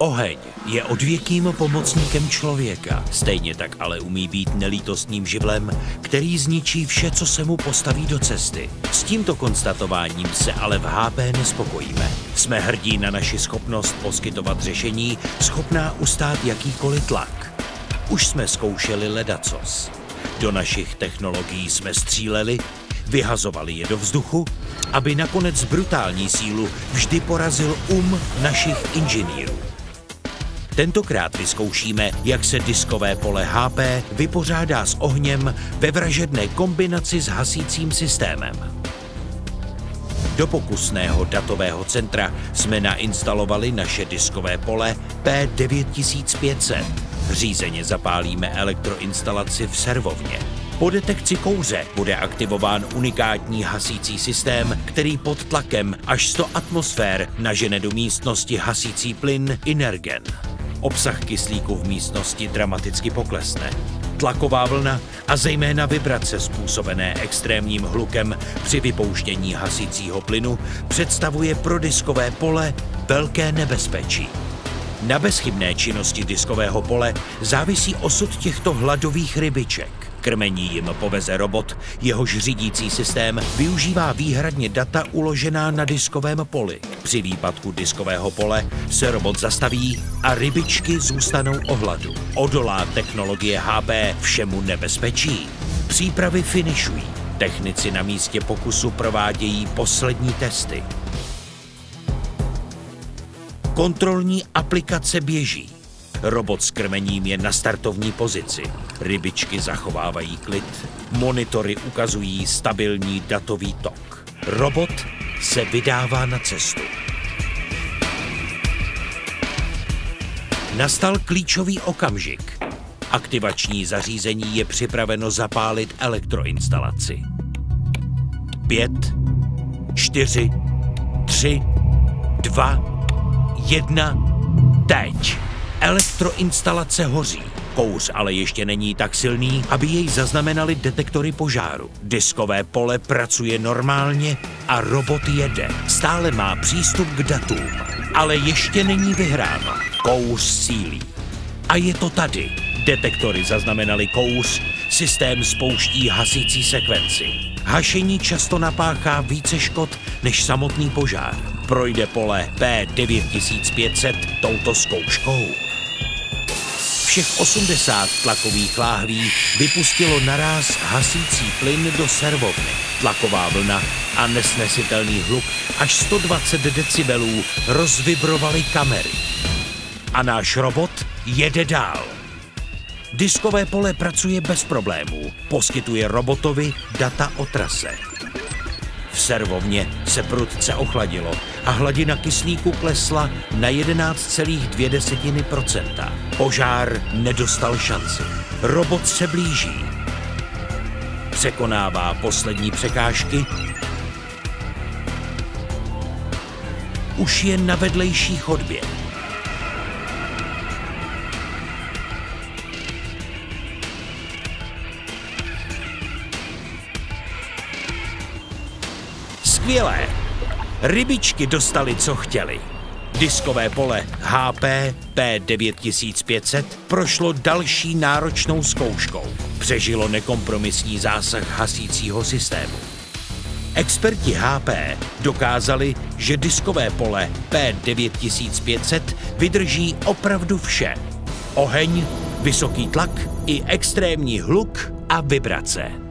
Oheň je odvěkým pomocníkem člověka, stejně tak ale umí být nelítostným živlem, který zničí vše, co se mu postaví do cesty. S tímto konstatováním se ale v HP nespokojíme. Jsme hrdí na naši schopnost poskytovat řešení, schopná ustát jakýkoliv tlak. Už jsme zkoušeli ledacos. Do našich technologií jsme stříleli, vyhazovali je do vzduchu, aby nakonec brutální sílu vždy porazil našich inženýrů. Tentokrát vyzkoušíme, jak se diskové pole HP vypořádá s ohněm ve vražedné kombinaci s hasícím systémem. Do pokusného datového centra jsme nainstalovali naše diskové pole P9500. Řízeně zapálíme elektroinstalaci v servovně. Po detekci kouře bude aktivován unikátní hasící systém, který pod tlakem až 100 atmosfér nažene do místnosti hasící plyn Inergen. Obsah kyslíku v místnosti dramaticky poklesne. Tlaková vlna a zejména vibrace způsobené extrémním hlukem při vypouštění hasícího plynu představuje pro diskové pole velké nebezpečí. Na bezchybné činnosti diskového pole závisí osud těchto hladových rybiček. Krmení jim poveze robot, jehož řídící systém využívá výhradně data uložená na diskovém poli. Při výpadku diskového pole se robot zastaví a rybičky zůstanou o hladu. Odolá technologie HP všemu nebezpečí. Přípravy finišují. Technici na místě pokusu provádějí poslední testy. Kontrolní aplikace běží. Robot s krmením je na startovní pozici. Rybičky zachovávají klid. Monitory ukazují stabilní datový tok. Robot se vydává na cestu. Nastal klíčový okamžik. Aktivační zařízení je připraveno zapálit elektroinstalaci. 5, 4, 3, 2, 1, teď! Elektroinstalace hoří. Kouř ale ještě není tak silný, aby jej zaznamenali detektory požáru. Diskové pole pracuje normálně a robot jede. Stále má přístup k datům. Ale ještě není vyhráno. Kouř sílí. A je to tady. Detektory zaznamenaly kouř, systém spouští hasící sekvenci. Hašení často napáchá více škod než samotný požár. Projde pole P9500 touto zkouškou. Všech 80 tlakových láhví vypustilo naráz hasící plyn do servovny. Tlaková vlna a nesnesitelný hluk až 120 decibelů rozvibrovaly kamery. A náš robot jede dál. Diskové pole pracuje bez problémů. Poskytuje robotovi data o trase. V servovně se prudce ochladilo a hladina kyslíku klesla na 11,2%. Požár nedostal šanci. Robot se blíží. Překonává poslední překážky. Už je na vedlejší chodbě. Skvělé! Rybičky dostali, co chtěli. Diskové pole HP P9500 prošlo další náročnou zkouškou. Přežilo nekompromisní zásah hasícího systému. Experti HP dokázali, že diskové pole P9500 vydrží opravdu vše. Oheň, vysoký tlak i extrémní hluk a vibrace.